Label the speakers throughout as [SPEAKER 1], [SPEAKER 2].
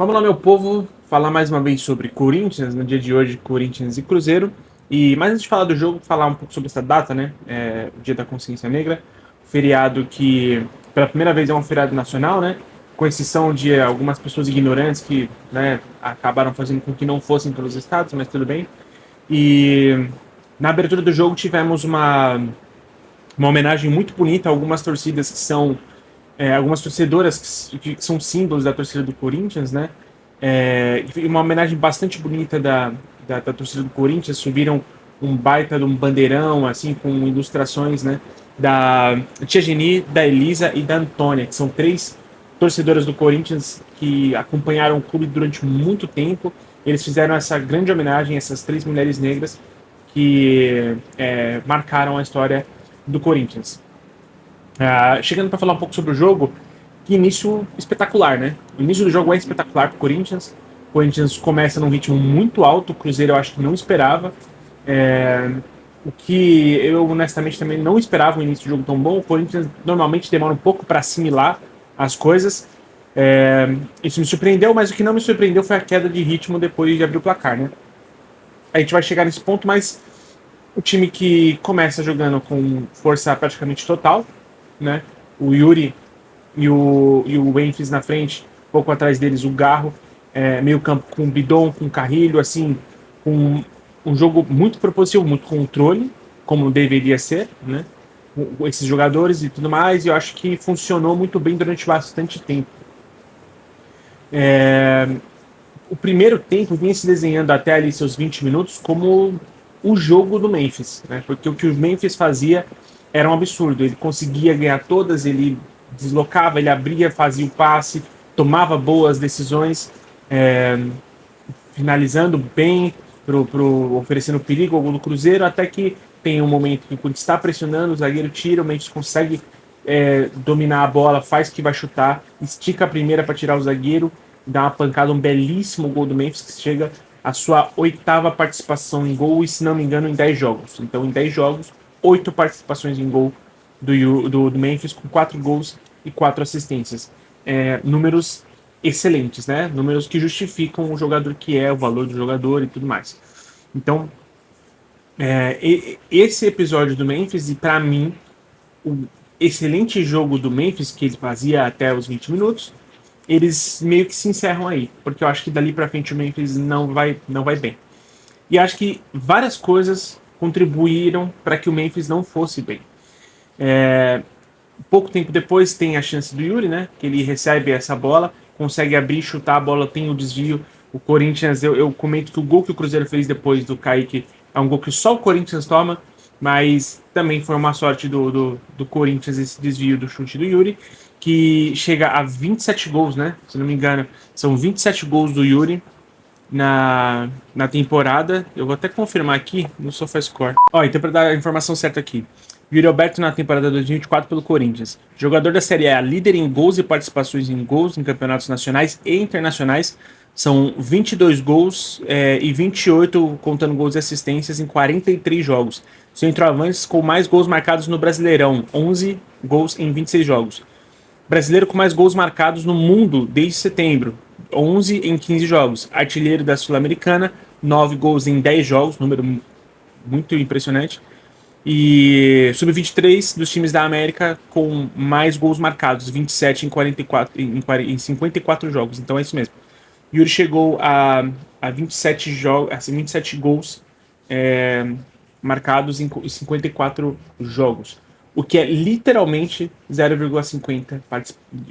[SPEAKER 1] Vamos lá, meu povo, falar mais uma vez sobre Corinthians, no dia de hoje, Corinthians e Cruzeiro. E mais antes de falar do jogo, falar um pouco sobre essa data, né? O Dia da Consciência Negra, feriado que pela primeira vez é um feriado nacional, né? Com exceção de algumas pessoas ignorantes que, né, acabaram fazendo com que não fossem pelos estados, mas tudo bem. E na abertura do jogo tivemos uma homenagem muito bonita a algumas torcidas que são algumas torcedoras que são símbolos da torcida do Corinthians, né? E uma homenagem bastante bonita da torcida do Corinthians. Subiram um baita de um bandeirão, assim, com ilustrações, né? Da Tia Geni, da Elisa e da Antônia, que são três torcedoras do Corinthians que acompanharam o clube durante muito tempo. Eles fizeram essa grande homenagem a essas três mulheres negras que marcaram a história do Corinthians. Chegando para falar um pouco sobre o jogo, que início espetacular, né? O início do jogo é espetacular para o Corinthians. O Corinthians começa num ritmo muito alto, o Cruzeiro eu acho que não esperava. O que eu honestamente também não esperava um início de jogo tão bom. O Corinthians normalmente demora um pouco para assimilar as coisas. Isso me surpreendeu, mas o que não me surpreendeu foi a queda de ritmo depois de abrir o placar, né? A gente vai chegar nesse ponto, mas o time que começa jogando com força praticamente total, né? O Yuri e o Memphis na frente, um pouco atrás deles o Garro, meio campo com o Bidon, com o Carrilho, assim, com um jogo muito propositivo, muito controle, como deveria ser, né? Com esses jogadores e tudo mais, e eu acho que funcionou muito bem durante bastante tempo. O primeiro tempo vinha se desenhando até ali seus 20 minutos como o jogo do Memphis, né? Porque o que o Memphis fazia era um absurdo. Ele conseguia ganhar todas, ele deslocava, ele abria, fazia o passe, tomava boas decisões, finalizando bem, oferecendo perigo ao gol do Cruzeiro, até que tem um momento que quando está pressionando, o zagueiro tira, o Memphis consegue dominar a bola, faz que vai chutar, estica a primeira para tirar o zagueiro, dá uma pancada, um belíssimo gol do Memphis, que chega à sua 8ª participação em gol, e se não me engano em 10 jogos. Então em 10 jogos, 8 participações em gol do Memphis, com 4 gols e 4 assistências. Números excelentes, né? Números que justificam o jogador que é, o valor do jogador e tudo mais. Então, esse episódio do Memphis, e para mim, o excelente jogo do Memphis, que ele fazia até os 20 minutos, eles meio que se encerram aí, porque eu acho que dali para frente o Memphis não vai bem. E acho que várias coisas contribuíram para que o Memphis não fosse bem. Pouco tempo depois tem a chance do Yuri, né? Que ele recebe essa bola, consegue abrir, chutar a bola, tem o desvio. O Corinthians, eu comento que o gol que o Cruzeiro fez depois do Kaique é um gol que só o Corinthians toma, mas também foi uma sorte do Corinthians esse desvio do chute do Yuri, que chega a 27 gols, né? Se não me engano, são 27 gols do Yuri na temporada. Eu vou até confirmar aqui no SofaScore. Então para dar a informação certa aqui. Yuri Alberto na temporada 2024 pelo Corinthians. Jogador da Série A, líder em gols e participações em gols em campeonatos nacionais e internacionais. São 22 gols e 28 contando gols e assistências em 43 jogos. Centroavantes com mais gols marcados no Brasileirão, 11 gols em 26 jogos. Brasileiro com mais gols marcados no mundo desde setembro, 11 em 15 jogos. Artilheiro da Sul-Americana, 9 gols em 10 jogos, número muito impressionante. E sub-23 dos times da América com mais gols marcados, 27 em 54 jogos. Então é isso mesmo. Yuri chegou a 27 gols marcados em 54 jogos, o que é literalmente 0,50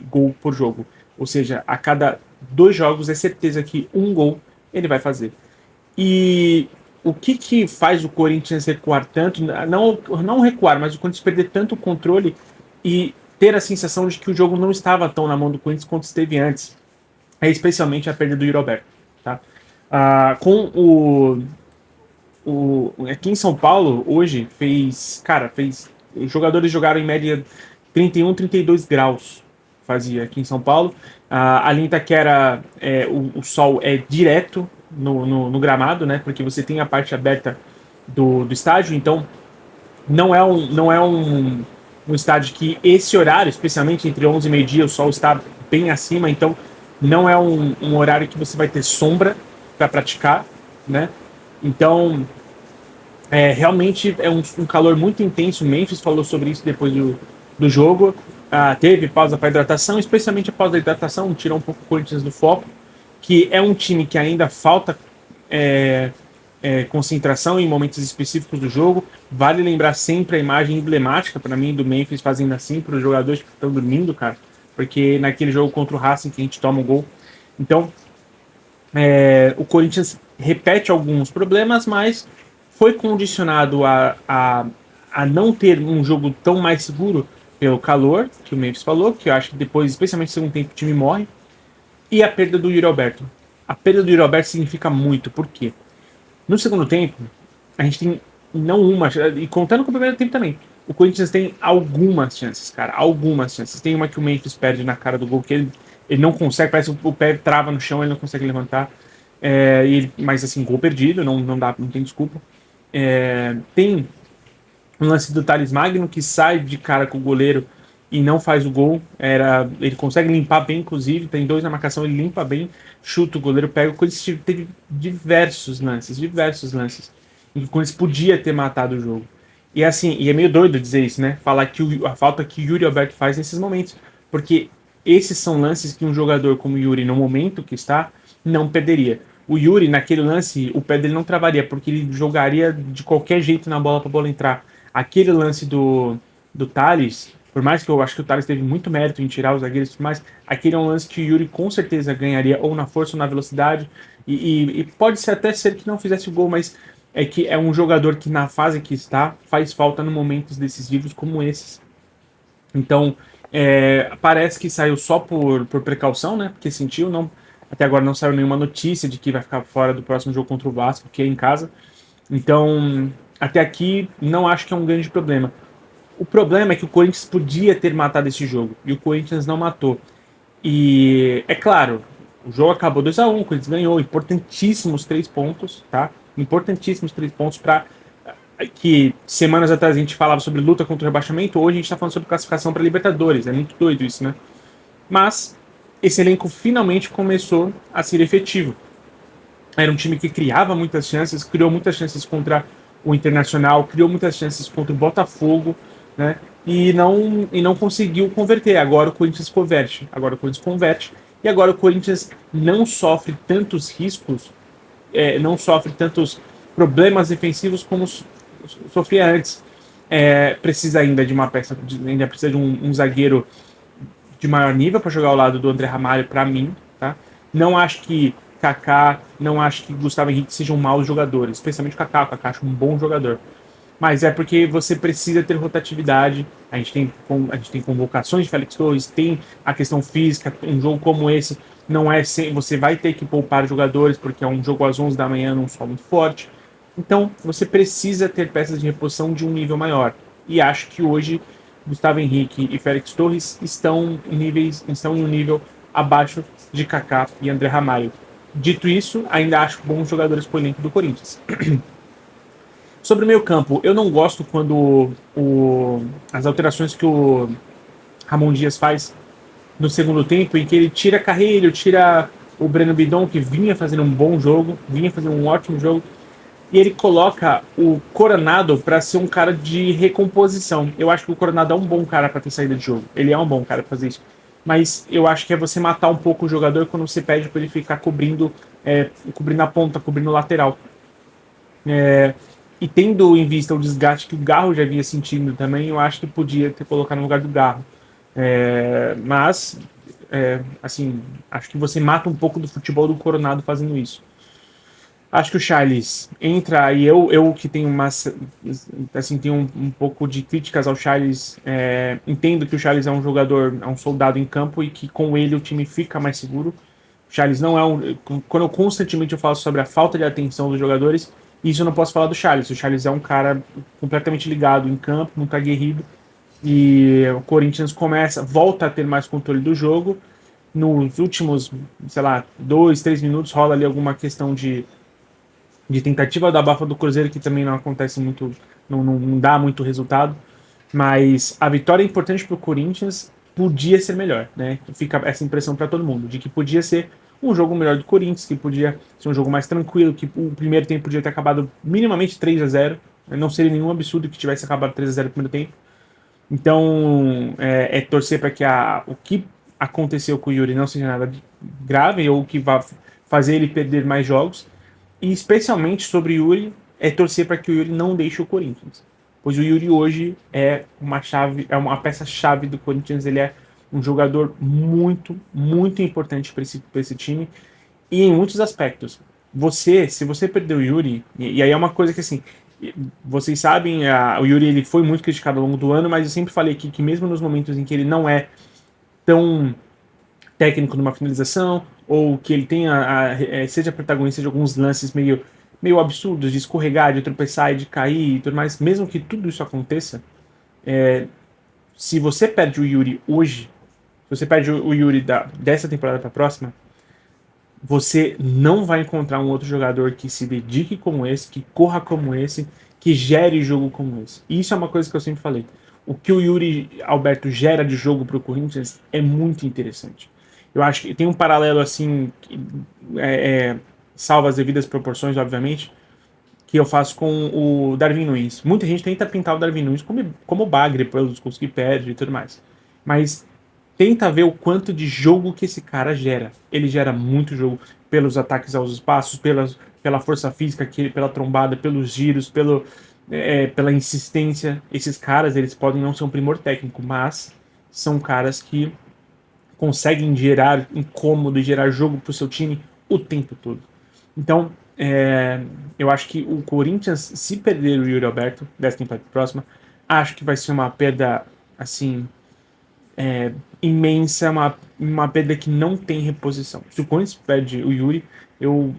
[SPEAKER 1] gol por jogo. Ou seja, a cada 2 jogos é certeza que um gol ele vai fazer. E o que faz o Corinthians recuar tanto? Não recuar, mas o Corinthians perder tanto o controle e ter a sensação de que o jogo não estava tão na mão do Corinthians quanto esteve antes. Especialmente a perda do Yuri Alberto. Tá? Aqui em São Paulo, hoje, os jogadores jogaram em média 31, 32 graus. Fazia aqui em São Paulo. Ali em Itaquera, o sol é direto no gramado, né? Porque você tem a parte aberta do estádio, então não é um estádio que esse horário, especialmente entre 11 e meio-dia, o sol está bem acima, então não é um horário que você vai ter sombra para praticar, né? Então, realmente é um calor muito intenso. O Memphis falou sobre isso depois do jogo. Teve pausa para hidratação, especialmente a pausa da hidratação, tirou um pouco o Corinthians do foco, que é um time que ainda falta concentração em momentos específicos do jogo. Vale lembrar sempre a imagem emblemática para mim do Memphis fazendo assim para os jogadores que estão dormindo, cara, porque naquele jogo contra o Racing que a gente toma o gol. Então, o Corinthians repete alguns problemas, mas foi condicionado a não ter um jogo tão mais seguro pelo calor, que o Memphis falou, que eu acho que depois, especialmente no segundo tempo, o time morre, e a perda do Yuri Alberto. A perda do Yuri Alberto significa muito, por quê? No segundo tempo, a gente tem não uma, e contando com o primeiro tempo também, o Corinthians tem algumas chances, cara, algumas chances. Tem uma que o Memphis perde na cara do gol, que ele não consegue, parece que o pé trava no chão, ele não consegue levantar. Mas assim, gol perdido, não dá, não tem desculpa. Tem um lance do Thales Magno que sai de cara com o goleiro e não faz o gol. Ele consegue limpar bem, inclusive, tem 2 na marcação, ele limpa bem, chuta o goleiro, pega. O Corinthians teve diversos lances, em que o Corinthians podia ter matado o jogo. E assim, e é meio doido dizer isso, né? Falar que a falta que o Yuri Alberto faz nesses momentos. Porque esses são lances que um jogador como o Yuri, no momento que está, não perderia. O Yuri, naquele lance, o pé dele não travaria, porque ele jogaria de qualquer jeito na bola para a bola entrar. Aquele lance do Thales, por mais que eu acho que o Thales teve muito mérito em tirar os zagueiros e tudo mais, aquele é um lance que o Yuri com certeza ganharia ou na força ou na velocidade. E pode ser até ser que não fizesse o gol, mas é que é um jogador que na fase que está faz falta em momentos decisivos como esses. Então, parece que saiu só por precaução, né? Porque sentiu, não, até agora não saiu nenhuma notícia de que vai ficar fora do próximo jogo contra o Vasco, que é em casa. Então, até aqui, não acho que é um grande problema. O problema é que o Corinthians podia ter matado esse jogo, e o Corinthians não matou. E, é claro, o jogo acabou 2-1, o Corinthians ganhou, importantíssimos 3 pontos, tá? Importantíssimos 3 pontos para que semanas atrás a gente falava sobre luta contra o rebaixamento, hoje a gente está falando sobre classificação para Libertadores. É muito doido isso, né? Mas esse elenco finalmente começou a ser efetivo. Era um time que criava muitas chances, criou muitas chances contra o Internacional, criou muitas chances contra o Botafogo, né? E não conseguiu converter. Agora o Corinthians converte. Agora o Corinthians converte. E agora o Corinthians não sofre tantos riscos, não sofre tantos problemas defensivos como sofria antes. Precisa ainda de uma peça, ainda precisa de um zagueiro de maior nível para jogar ao lado do André Ramalho, para mim, tá? Não acho que Kaká, não acho que Gustavo Henrique sejam maus jogadores, especialmente o Kaká. O Kaká acho um bom jogador. Mas é porque você precisa ter rotatividade. A gente tem convocações de Félix Torres, tem a questão física. Um jogo como esse não é sem, você vai ter que poupar jogadores porque é um jogo às 11 da manhã num sol muito forte. Então você precisa ter peças de reposição de um nível maior. E acho que hoje Gustavo Henrique e Félix Torres estão em um nível abaixo de Kaká e André Ramalho. Dito isso, ainda acho bons jogadores para o elenco do Corinthians. Sobre o meio campo, eu não gosto quando as alterações que o Ramon Dias faz no segundo tempo, em que ele tira Carrilho, tira o Breno Bidon, que vinha fazendo um bom jogo, vinha fazendo um ótimo jogo, e ele coloca o Coronado para ser um cara de recomposição. Eu acho que o Coronado é um bom cara para ter saída de jogo. Ele é um bom cara para fazer isso. Mas eu acho que é você matar um pouco o jogador quando você pede para ele ficar cobrindo a ponta, cobrindo o lateral. E tendo em vista o desgaste que o Garro já vinha sentindo também, eu acho que podia ter colocado no lugar do Garro. Mas, assim, acho que você mata um pouco do futebol do Coronado fazendo isso. Acho que o Charles entra, e eu que tenho tenho um pouco de críticas ao Charles, entendo que o Charles é um jogador, é um soldado em campo e que com ele o time fica mais seguro. O Charles não é um. Quando eu constantemente falo sobre a falta de atenção dos jogadores, isso eu não posso falar do Charles. O Charles é um cara completamente ligado em campo, muito aguerrido, e o Corinthians volta a ter mais controle do jogo. Nos últimos, sei lá, 2, 3 minutos rola ali alguma questão de tentativa da abafa do Cruzeiro, que também não acontece muito, não dá muito resultado. Mas a vitória é importante para o Corinthians podia ser melhor, né? Fica essa impressão para todo mundo, de que podia ser um jogo melhor do Corinthians, que podia ser um jogo mais tranquilo, que o primeiro tempo podia ter acabado minimamente 3-0, não seria nenhum absurdo que tivesse acabado 3-0 no primeiro tempo. Então, é torcer para que o que aconteceu com o Yuri não seja nada grave ou que vá fazer ele perder mais jogos. E especialmente sobre o Yuri, é torcer para que o Yuri não deixe o Corinthians. Pois o Yuri hoje é uma peça-chave do Corinthians, ele é um jogador muito, muito importante para esse time e em muitos aspectos. Se você perder o Yuri, e aí é uma coisa que assim, vocês sabem, o Yuri ele foi muito criticado ao longo do ano, mas eu sempre falei aqui que mesmo nos momentos em que ele não é tão técnico numa finalização, ou que ele tenha seja protagonista de alguns lances meio absurdos, de escorregar, de tropeçar e de cair e tudo mais, mesmo que tudo isso aconteça, se você perde o Yuri hoje, se você perde o Yuri dessa temporada para a próxima, você não vai encontrar um outro jogador que se dedique como esse, que corra como esse, que gere jogo como esse. E isso é uma coisa que eu sempre falei. O que o Yuri Alberto gera de jogo para o Corinthians é muito interessante. Eu acho que tem um paralelo assim, salvo as devidas proporções, obviamente, que eu faço com o Darwin Nunes. Muita gente tenta pintar o Darwin Nunes como bagre pelos gols que perde e tudo mais. Mas tenta ver o quanto de jogo que esse cara gera. Ele gera muito jogo pelos ataques aos espaços, pela força física, pela trombada, pelos giros, pela insistência. Esses caras, eles podem não ser um primor técnico, mas são caras que conseguem gerar incômodo e gerar jogo pro seu time o tempo todo. Então, eu acho que o Corinthians, se perder o Yuri Alberto dessa temporada próxima, acho que vai ser uma perda, assim, imensa, uma perda que não tem reposição. Se o Corinthians perde o Yuri, eu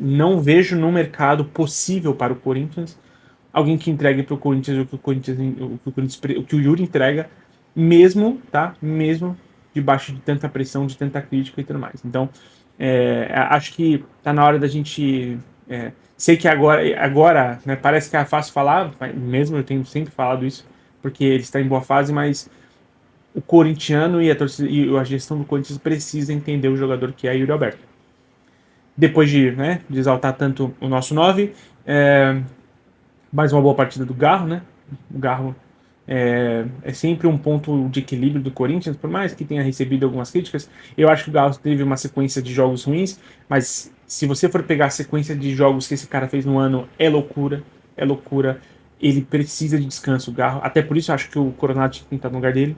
[SPEAKER 1] não vejo no mercado possível para o Corinthians alguém que entregue para o Corinthians o que o Yuri entrega, mesmo, tá? Mesmo debaixo de tanta pressão, de tanta crítica e tudo mais. Então, acho que tá na hora da gente. Sei que agora né, parece que é fácil falar, mesmo eu tenho sempre falado isso, porque ele está em boa fase, mas o corintiano e a torcida e a gestão do Corinthians precisa entender o jogador que é Yuri Alberto. Depois de exaltar tanto o nosso 9, mais uma boa partida do Garro, né? O Garro é sempre um ponto de equilíbrio do Corinthians, por mais que tenha recebido algumas críticas. Eu acho que o Garro teve uma sequência de jogos ruins, mas se você for pegar a sequência de jogos que esse cara fez no ano, é loucura, é loucura. Ele precisa de descanso, o Garro. Até por isso eu acho que o Coronado tinha que estar no lugar dele.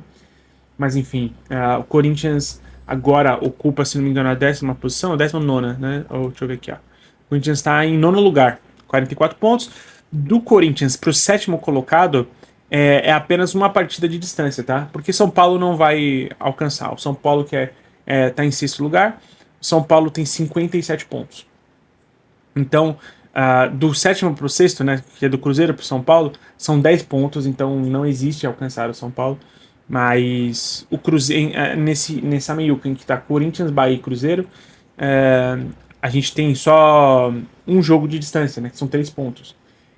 [SPEAKER 1] Mas enfim, o Corinthians agora ocupa, se não me engano, a 10ª posição, a 19ª, né? Deixa eu ver aqui, ó. O Corinthians está em 9º lugar, 44 pontos. Do Corinthians para o 7º colocado é apenas uma partida de distância, tá? Porque São Paulo não vai alcançar. O São Paulo que tá em 6º lugar, São Paulo tem 57 pontos. Então, do 7º para o 6º, né, que é do Cruzeiro para o São Paulo, são 10 pontos, então não existe alcançar o São Paulo. Mas o Cruzeiro, nessa meiuca em que está Corinthians, Bahia e Cruzeiro, a gente tem só um jogo de distância, né, que são 3 pontos.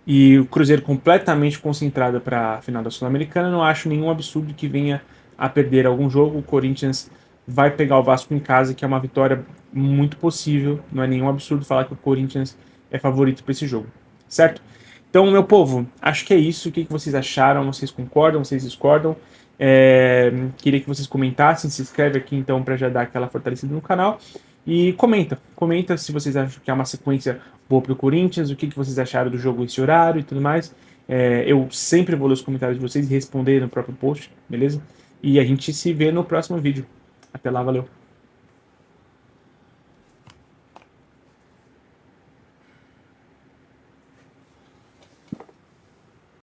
[SPEAKER 1] E o Cruzeiro completamente concentrado para a final da Sul-Americana, não acho nenhum absurdo que venha a perder algum jogo. O Corinthians vai pegar o Vasco em casa, que é uma vitória muito possível. Não é nenhum absurdo falar que o Corinthians é favorito para esse jogo, certo? Então, meu povo, acho que é isso. O que vocês acharam? Vocês concordam? Vocês discordam? Queria que vocês comentassem. Se inscreve aqui então para já dar aquela fortalecida no canal. E comenta se vocês acham que é uma sequência boa para o Corinthians, o que vocês acharam do jogo esse horário e tudo mais. Eu sempre vou ler os comentários de vocês e responder no próprio post, beleza? E a gente se vê no próximo vídeo. Até lá, valeu!